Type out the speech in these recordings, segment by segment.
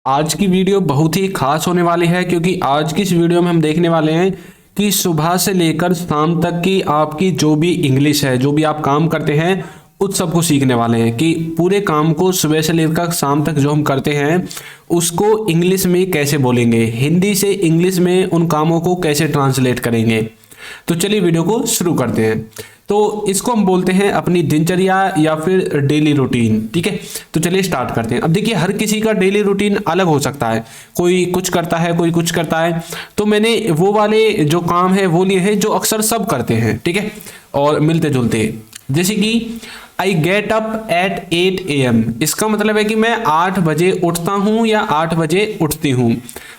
आज की वीडियो बहुत ही खास होने वाली है क्योंकि आज की इस वीडियो में हम देखने वाले हैं कि सुबह से लेकर शाम तक की आपकी जो भी इंग्लिश है, जो भी आप काम करते हैं उस सब को सीखने वाले हैं कि पूरे काम को सुबह से लेकर शाम तक जो हम करते हैं उसको इंग्लिश में कैसे बोलेंगे, हिंदी से इंग्लिश में उन कामों को कैसे ट्रांसलेट करेंगे। तो चलिए वीडियो को शुरू करते हैं। तो इसको हम बोलते हैं अपनी दिनचर्या या फिर डेली रूटीन। ठीक है, तो चलिए स्टार्ट करते हैं। अब देखिए, हर किसी का डेली रूटीन अलग हो सकता है, कोई कुछ करता है, कोई कुछ करता है। तो मैंने वो वाले जो काम है वो लिए हैं जो अक्सर सब करते हैं, ठीक है, और मिलते जुलते। जैसे कि I get up at 8 AM, इसका मतलब है कि मैं 8 बजे उठता हूं या 8 बजे उठती हूं।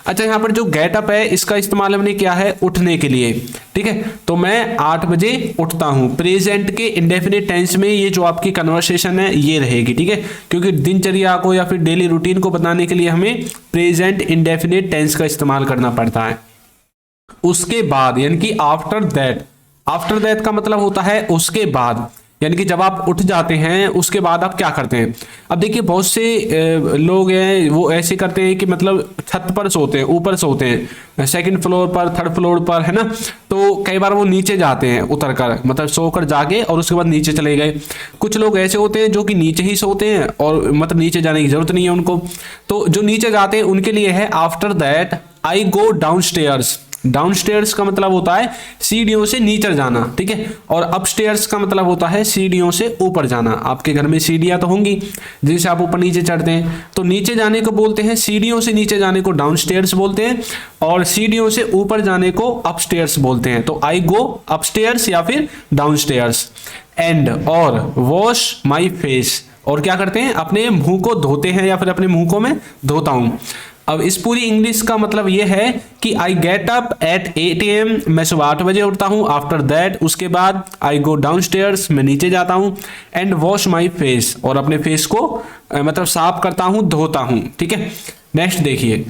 अच्छा, यहाँ पर जो गेट अप है इसका इस्तेमाल हमने किया है उठने के लिए, ठीक है। तो मैं 8 बजे उठता हूं, प्रेजेंट के इंडेफिनिट टेंस में ये जो आपकी कन्वर्सेशन है ये रहेगी, ठीक है, क्योंकि दिनचर्या को या फिर डेली रूटीन को बताने के लिए हमें प्रेजेंट इंडेफिनिट टेंस का इस्तेमाल करना पड़ता है। उसके बाद यानी कि आफ्टर दैट, आफ्टर दैट का मतलब होता है उसके बाद, यानी कि जब आप उठ जाते हैं उसके बाद आप क्या करते हैं। अब देखिए, बहुत से लोग हैं वो ऐसे करते हैं कि मतलब छत पर सोते हैं, ऊपर सोते हैं, सेकंड फ्लोर पर, थर्ड फ्लोर पर, है ना। तो कई बार वो नीचे जाते हैं उतर कर, मतलब सोकर जाके और उसके बाद नीचे चले गए। कुछ लोग ऐसे होते हैं जो कि नीचे ही सोते हैं और मतलब नीचे जाने की जरूरत नहीं है उनको। तो जो नीचे जाते हैं उनके लिए है after that I go down stairs. Down stairs का मतलब होता है सीढ़ियों से नीचे जाना, ठीक है, और अप स्टेयर्स का मतलब होता है सीढ़ियों से ऊपर जाना। आपके घर में सीढ़ियां तो होंगी जिनसे आप ऊपर नीचे चढ़ते हैं, तो नीचे जाने को बोलते हैं, सीढ़ियों से नीचे जाने को डाउन स्टेयर्स बोलते हैं, और सीढ़ियों से ऊपर जाने को अप स्टेयर्स बोलते हैं। तो आई गो अप स्टेयर्स या फिर डाउन स्टेयर्स। एंड और वॉश माई फेस, और क्या करते हैं, अपने मुंह को धोते हैं या फिर अपने मुंह को मैं धोता हूं। अब इस पूरी इंग्लिश का मतलब यह है कि I get up at 8 AM, मैं सुबह 8 बजे उठता हूं। आफ्टर दैट, उसके बाद आई गो डाउन स्टेयर्स, मैं नीचे जाता हूं। एंड वॉश माई फेस, और अपने फेस को मतलब साफ करता हूं, धोता हूं, ठीक है। नेक्स्ट देखिए,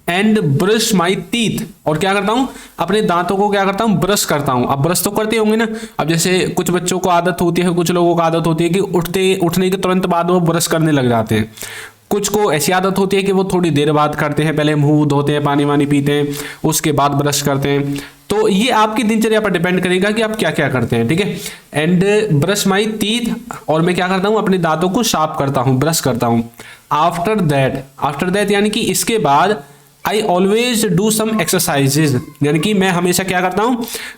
एंड ब्रश माई टीथ, और क्या करता हूं, अपने दांतों को क्या करता हूं, ब्रश करता हूं। अब ब्रश तो करते होंगे ना। अब जैसे कुछ बच्चों को आदत होती है, कुछ लोगों को आदत होती है कि उठने के तुरंत बाद वो ब्रश करने लग जाते हैं। कुछ को ऐसी आदत होती है कि वो थोड़ी देर बाद करते हैं, पहले मुंह धोते हैं, पानी वानी पीते हैं, उसके बाद ब्रश करते हैं। तो ये आपकी दिनचर्या पर डिपेंड करेगा कि आप क्या क्या करते हैं, ठीक है। एंड ब्रश माई टीथ, और मैं क्या करता हूं, अपने दांतों को साफ करता हूं, ब्रश करता हूं। आफ्टर दैट, आफ्टर दैट यानी कि इसके बाद I always do some exercises, यानी कि मैं हमेशा क्या करता हूं,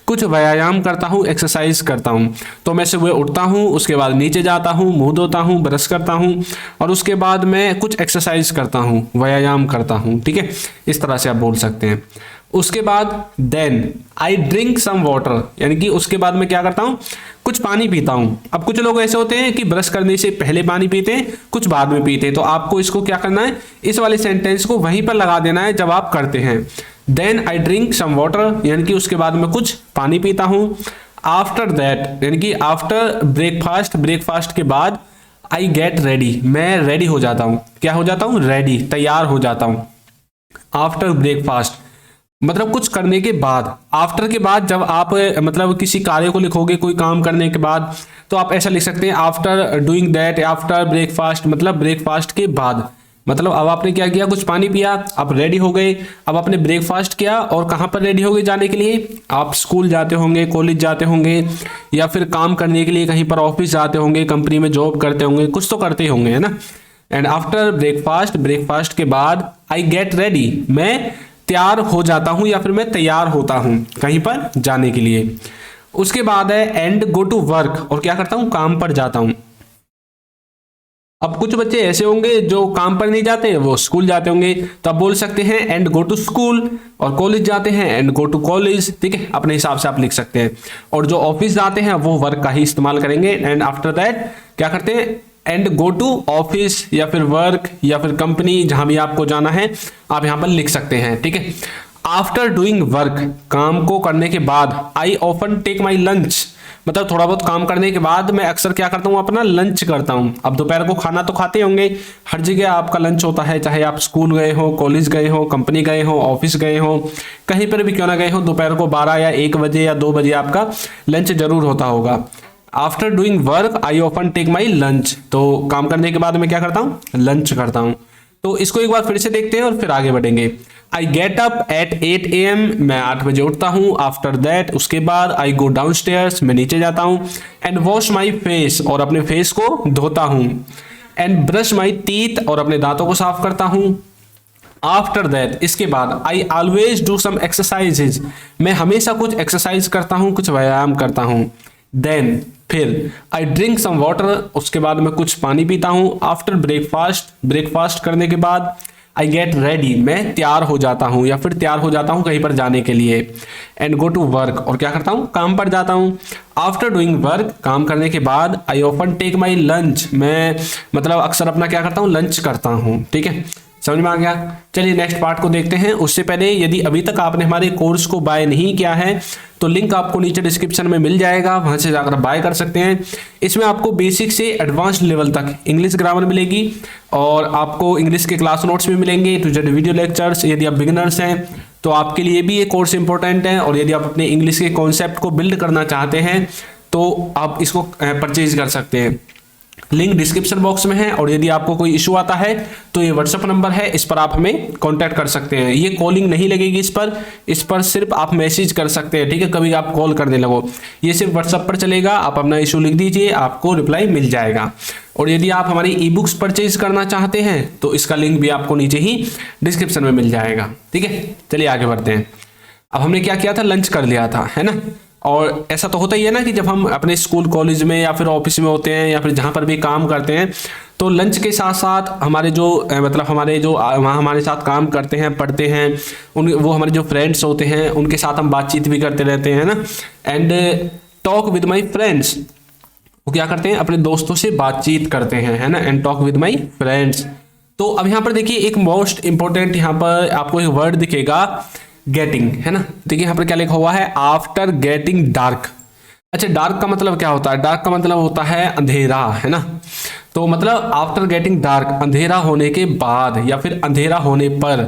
कुछ व्यायाम करता हूं, एक्सरसाइज करता हूं। तो मैं सुबह उठता हूं, उसके बाद नीचे जाता हूं, मुंह धोता हूं, ब्रश करता हूं, और उसके बाद मैं कुछ एक्सरसाइज करता हूं, व्यायाम करता हूं, ठीक है। इस तरह से आप बोल सकते हैं। उसके बाद then I drink some water, यानी कि उसके बाद मैं क्या करता हूं, कुछ पानी पीता हूं। अब कुछ लोग ऐसे होते हैं कि ब्रश करने से पहले पानी पीते हैं, कुछ बाद में पीते हैं। तो आपको इसको क्या करना है, इस वाले सेंटेंस को वहीं पर लगा देना है जब आप करते हैं। Then I drink some water, यानी कि उसके बाद मैं कुछ पानी पीता हूं। आफ्टर दैट, यानी कि आफ्टर ब्रेकफास्ट, ब्रेकफास्ट के बाद आई गेट रेडी, मैं रेडी हो जाता हूं। क्या हो जाता हूं, रेडी, तैयार हो जाता हूं। आफ्टर ब्रेकफास्ट मतलब कुछ करने के बाद। आफ्टर के बाद जब आप मतलब किसी कार्य को लिखोगे, कोई काम करने के बाद, तो आप ऐसा लिख सकते हैं after doing that, after breakfast, मतलब ब्रेकफास्ट के बाद। मतलब अब आपने क्या किया, कुछ पानी पिया, आप रेडी हो गए। अब आपने ब्रेकफास्ट किया और कहाँ पर रेडी हो गए जाने के लिए, आप स्कूल जाते होंगे, कॉलेज जाते होंगे, या फिर काम करने के लिए कहीं पर ऑफिस जाते होंगे, कंपनी में जॉब करते होंगे, कुछ तो करते होंगे, है ना। एंड आफ्टर ब्रेकफास्ट, ब्रेकफास्ट के बाद आई गेट रेडी, मैं तैयार हो जाता हूं या फिर मैं तैयार होता हूं कहीं पर जाने के लिए। उसके बाद है एंड गो टू वर्क, और क्या करता हूं, काम पर जाता हूं। अब कुछ बच्चे ऐसे होंगे जो काम पर नहीं जाते, वो स्कूल जाते होंगे, तो आप बोल सकते हैं एंड गो टू स्कूल, और कॉलेज जाते हैं एंड गो टू कॉलेज, ठीक है, अपने हिसाब से आप लिख सकते हैं। और जो ऑफिस जाते हैं वो वर्क का ही इस्तेमाल करेंगे। एंड आफ्टर दैट क्या करते हैं, एंड गो टू ऑफिस या फिर वर्क या फिर कंपनी, जहां भी आपको जाना है आप यहां पर लिख सकते हैं, ठीक है। आफ्टर डूइंग वर्क, काम को करने के बाद, I often take my lunch, मतलब थोड़ा बहुत काम करने के बाद मैं अक्सर क्या करता हूँ, अपना लंच करता हूँ। अब दोपहर को खाना तो खाते होंगे, हर जगह आपका लंच होता है, चाहे आप स्कूल गए हो, कॉलेज गए हो, कंपनी गए हो, ऑफिस गए हो, कहीं पर भी क्यों ना गए हो, दोपहर को 12 या 1 बजे या 2 बजे आपका लंच जरूर होता होगा। After doing work I often take my lunch, तो काम करने के बाद मैं क्या करता हूँ, लंच करता हूँ। तो इसको एक बार फिर से देखते हैं और फिर आगे बढ़ेंगे। I get up at 8 AM, मैं 8 बजे उठता हूँ। आफ्टर दैट, उसके बाद आई गो डाउन स्टेयर्स, मैं नीचे जाता हूँ। एंड वॉश माई फेस, और अपने फेस को धोता हूँ। एंड ब्रश माई टीथ, और अपने दांतों को साफ करता हूँ। आफ्टर दैट, इसके बाद I always do some exercises, मैं हमेशा कुछ एक्सरसाइज करता हूँ, कुछ व्यायाम करता हूँ। देन, फिर आई ड्रिंक सम वाटर, उसके बाद मैं कुछ पानी पीता हूँ। आफ्टर ब्रेकफास्ट, ब्रेकफास्ट करने के बाद आई गेट रेडी, मैं तैयार हो जाता हूँ या फिर तैयार हो जाता हूँ कहीं पर जाने के लिए। एंड गो टू वर्क, और क्या करता हूँ, काम पर जाता हूँ। आफ्टर डूइंग वर्क, काम करने के बाद I often take my lunch, मैं मतलब अक्सर अपना क्या करता हूँ, लंच करता हूँ। ठीक है, समझ में आ गया। चलिए नेक्स्ट पार्ट को देखते हैं। उससे पहले यदि अभी तक आपने हमारे कोर्स को बाय नहीं किया है तो लिंक आपको नीचे डिस्क्रिप्शन में मिल जाएगा, वहां से जाकर बाय कर सकते हैं। इसमें आपको बेसिक से एडवांस लेवल तक इंग्लिश ग्रामर मिलेगी और आपको इंग्लिश के क्लास नोट्स भी मिलेंगे, टू जेड वीडियो लेक्चर्स। यदि आप बिगिनर्स हैं तो आपके लिए भी ये कोर्स इंपॉर्टेंट है, और यदि आप अपने इंग्लिश के कॉन्सेप्ट को बिल्ड करना चाहते हैं तो आप इसको परचेज कर सकते हैं। लिंक डिस्क्रिप्शन बॉक्स में है, और यदि आपको कोई इशू आता है तो ये व्हाट्सएप नंबर है, इस पर आप हमें कांटेक्ट कर सकते हैं। ये कॉलिंग नहीं लगेगी इस पर सिर्फ आप मैसेज कर सकते हैं। ठीक है, कभी आप कॉल करने लगो, ये सिर्फ व्हाट्सएप पर चलेगा। आप अपना इशू लिख दीजिए, आपको रिप्लाई मिल जाएगा। और यदि आप हमारी ई बुक्स परचेज करना चाहते हैं तो इसका लिंक भी आपको नीचे ही डिस्क्रिप्शन में मिल जाएगा। ठीक है, चलिए आगे बढ़ते हैं। अब हमने क्या किया था, लंच कर लिया था, है ना। और ऐसा तो होता ही है ना कि जब हम अपने स्कूल कॉलेज में या फिर ऑफिस में होते हैं या फिर जहाँ पर भी काम करते हैं तो लंच के साथ साथ हमारे जो मतलब हमारे जो वहाँ हमारे साथ काम करते हैं, पढ़ते हैं, वो हमारे जो फ्रेंड्स होते हैं उनके साथ हम बातचीत भी करते रहते हैं ना। And talk with my friends, वो क्या करते हैं, अपने दोस्तों से बातचीत करते हैं, है ना। And talk with my friends. तो अब यहाँ पर देखिए एक मोस्ट इंपॉर्टेंट यहाँ पर आपको एक वर्ड दिखेगा, गेटिंग, है ना। देखिए यहाँ पर क्या लिखा हुआ है, आफ्टर गेटिंग डार्क। अच्छा, डार्क का मतलब क्या होता है, डार्क का मतलब होता है अंधेरा, है ना। तो मतलब आफ्टर गेटिंग डार्क, अंधेरा होने के बाद या फिर अंधेरा होने पर,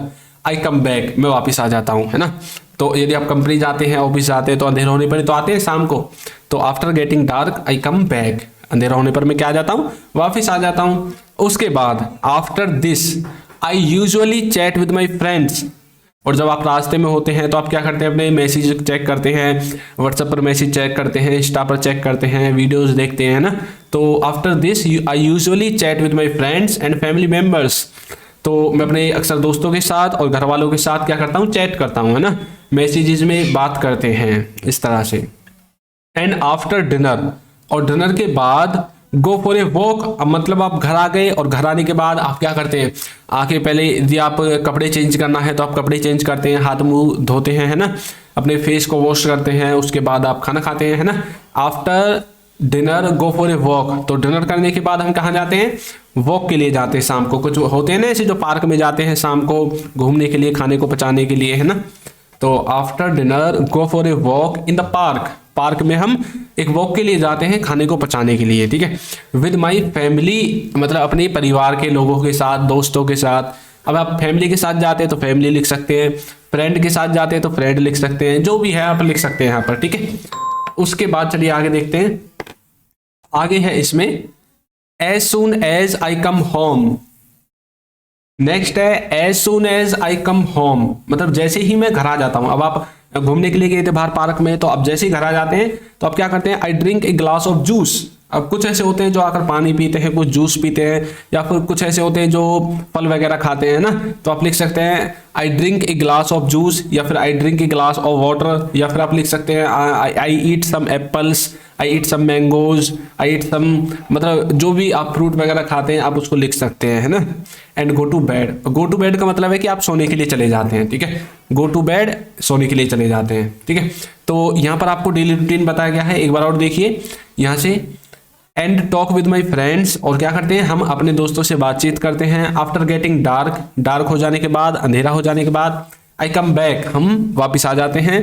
आई कम बैक, मैं वापस आ जाता हूँ, है ना। तो यदि आप कंपनी जाते हैं, ऑफिस जाते हैं तो अंधेरा होने पर तो आते हैं शाम को, तो आफ्टर गेटिंग डार्क आई कम बैक, अंधेरा होने पर मैं क्या आ जाता हूँ, वापस आ जाता हूँ। उसके बाद after this I usually chat with my friends, और जब आप रास्ते में होते हैं तो आप क्या करते हैं, अपने मैसेज चेक करते हैं, व्हाट्सएप पर मैसेज चेक करते हैं, इंस्टा पर चेक करते हैं, वीडियोस देखते हैं ना। तो after this I usually chat with my friends and family members, तो मैं अपने अक्सर दोस्तों के साथ और घर वालों के साथ क्या करता हूँ, चैट करता हूँ, है ना। मैसेजेस में बात करते हैं इस तरह से। एंड आफ्टर डिनर, और डिनर के बाद गो फॉर ए वॉक, अब मतलब आप घर आ गए और घर आने के बाद आप क्या करते हैं, आके पहले यदि आप कपड़े चेंज करना है तो आप कपड़े चेंज करते हैं, हाथ मुंह धोते हैं, है ना, अपने फेस को वॉश करते हैं, उसके बाद आप खाना खाते हैं, है ना। After dinner go for a walk, तो डिनर करने के बाद हम कहाँ जाते हैं, वॉक के लिए जाते हैं। शाम को कुछ होते हैं ना ऐसे जो पार्क में जाते हैं शाम को घूमने के लिए, खाने को पचाने के लिए, है ना। तो after dinner go for a walk in the park, park में हम एक वॉक के लिए जाते हैं खाने को पचाने के लिए। ठीक है, विद माई फैमिली, मतलब अपने परिवार के लोगों के साथ, दोस्तों के साथ। अब आप फैमिली के साथ जाते हैं तो फैमिली लिख सकते हैं, फ्रेंड के साथ जाते हैं तो फ्रेंड लिख सकते हैं, जो भी है आप लिख सकते हैं यहाँ पर। ठीक है, उसके बाद चलिए आगे देखते हैं। आगे है इसमें as soon as I come home. Next है as soon as I come home, मतलब जैसे ही मैं घर आ जाता हूं। अब आप घूमने के लिए गए थे बाहर पार्क में, तो अब जैसे ही घर आ जाते हैं तो आप क्या करते हैं, I drink a glass of juice. अब कुछ ऐसे होते हैं जो आकर पानी पीते हैं, कुछ जूस पीते हैं, या फिर कुछ ऐसे होते हैं जो फल वगैरह खाते हैं ना, तो आप लिख सकते हैं I drink a glass of juice, या फिर आई drink a glass of water, या फिर आप लिख सकते हैं आई ईट सम एप्पल्स, आई ईट सम मैंगोज, आई ईट सम, मतलब जो भी आप फ्रूट वगैरह खाते हैं आप उसको लिख सकते हैं, है ना। And go to bed, go to bed का मतलब है कि आप सोने के लिए चले जाते हैं। ठीक है, गो टू बेड, सोने के लिए चले जाते हैं। ठीक है, तो यहाँ पर आपको डेली रूटीन बताया गया है, एक बार और देखिए यहाँ से। And talk with my friends, और क्या करते हैं, हम अपने दोस्तों से बातचीत करते हैं। आफ्टर गेटिंग डार्क, डार्क हो जाने के बाद, अंधेरा हो जाने के बाद, आई कम बैक, हम वापस आ जाते हैं।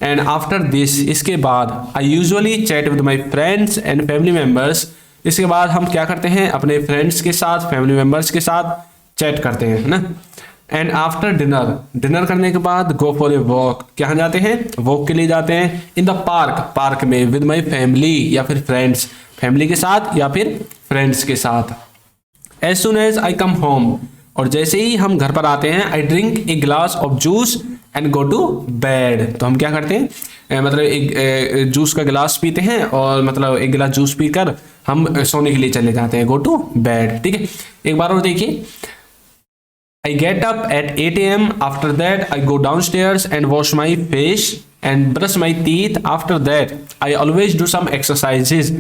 एंड आफ्टर दिस, इसके बाद, I usually chat with my friends and family members, इसके बाद हम क्या करते हैं, अपने फ्रेंड्स के साथ, फैमिली मेम्बर्स के साथ चैट करते हैं, है ना। एंड आफ्टर डिनर, डिनर करने के बाद गो फॉर ए वॉक, कहाँ जाते हैं, वॉक के लिए जाते हैं। इन द पार्क, पार्क में, विद माई फैमिली या फिर फ्रेंड्स, फैमिली के साथ या फिर फ्रेंड्स के साथ। As soon as I come home, और जैसे ही हम घर पर आते हैं, I drink a glass of juice and go to bed. तो हम क्या करते हैं, मतलब एक जूस का गिलास पीते हैं और मतलब एक गिलास जूस पीकर हम सोने के लिए चले जाते हैं, गो टू बेड। ठीक है, एक बार और देखिए, I get up at 8 a.m. After that, I go downstairs and wash my face and brush my teeth. After that, I always do some exercises.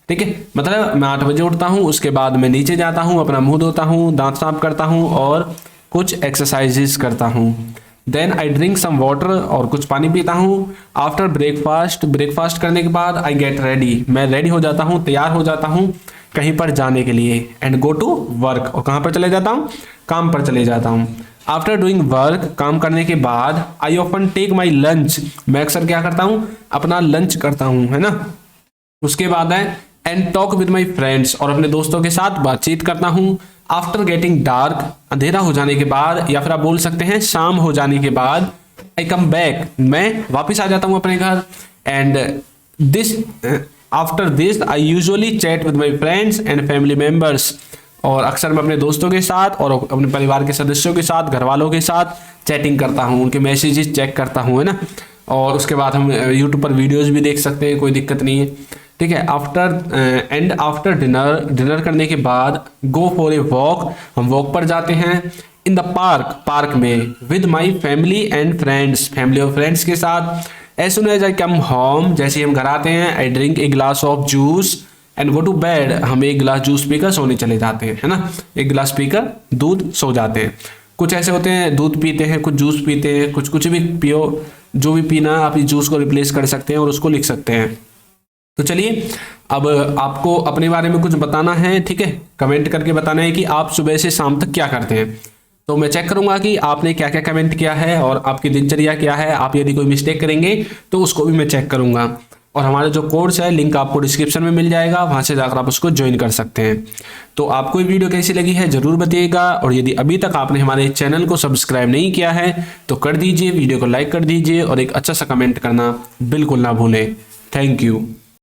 ठीक है, मतलब मैं 8 बजे उठता हूँ, उसके बाद मैं नीचे जाता हूँ, अपना मुंह धोता हूँ, दांत साफ करता हूँ और कुछ एक्सरसाइजेस करता हूँ। Then I drink some water, और कुछ पानी पीता हूँ। आफ्टर ब्रेकफास्ट, ब्रेकफास्ट करने के बाद आई गेट रेडी, मैं रेडी हो जाता हूँ, तैयार हो जाता हूँ कहीं पर जाने के लिए। एंड गो टू वर्क, और कहाँ पर चले जाता हूँ, काम पर चले जाता हूँ। आफ्टर डूइंग वर्क, काम करने के बाद I often take my lunch, मैं अक्सर क्या करता हूँ, अपना लंच करता हूँ, है ना। उसके बाद है and talk with my friends, और अपने दोस्तों के साथ बातचीत करता हूँ। आफ्टर गेटिंग डार्क, अंधेरा हो जाने के बाद, या फिर आप बोल सकते हैं शाम हो जाने के बाद, आई कम बैक, मैं वापस आ जाता हूँ अपने घर। And this after this I usually chat with my friends and family members, और अक्सर मैं अपने दोस्तों के साथ और अपने परिवार के सदस्यों के साथ, घर वालों के साथ चैटिंग करता हूँ, उनके मैसेजेस चेक करता हूँ, है ना। और उसके बाद हम यूट्यूब पर वीडियोस भी देख सकते हैं, कोई दिक्कत नहीं है। ठीक है, आफ्टर डिनर, डिनर करने के बाद गो फॉर ए वॉक, हम वॉक पर जाते हैं। इन द पार्क, पार्क में, with my family and friends, family और फ्रेंड्स के साथ। As soon as I come home, जैसे ही हम घर आते हैं, I drink a glass of juice and go to bed, हम एक गिलास जूस पीकर सोने चले जाते हैं, है ना। एक गिलास पीकर दूध सो जाते हैं। कुछ ऐसे होते हैं दूध पीते हैं, कुछ जूस पीते हैं, कुछ भी पियो, जो भी पीना आप इस जूस को रिप्लेस कर सकते हैं और उसको लिख सकते हैं। तो चलिए, अब आपको अपने बारे में कुछ बताना है, ठीक है, कमेंट करके बताना है कि आप सुबह से शाम तक क्या करते हैं। तो मैं चेक करूंगा कि आपने क्या क्या कमेंट किया है और आपकी दिनचर्या क्या है। आप यदि कोई मिस्टेक करेंगे तो उसको भी मैं चेक करूंगा। और हमारा जो कोर्स है, लिंक आपको डिस्क्रिप्शन में मिल जाएगा, वहां से जाकर आप उसको ज्वाइन कर सकते हैं। तो आपको ये वीडियो कैसी लगी है जरूर बताइएगा, और यदि अभी तक आपने हमारे चैनल को सब्सक्राइब नहीं किया है तो कर दीजिए, वीडियो को लाइक कर दीजिए और एक अच्छा सा कमेंट करना बिल्कुल ना भूलें। Thank you.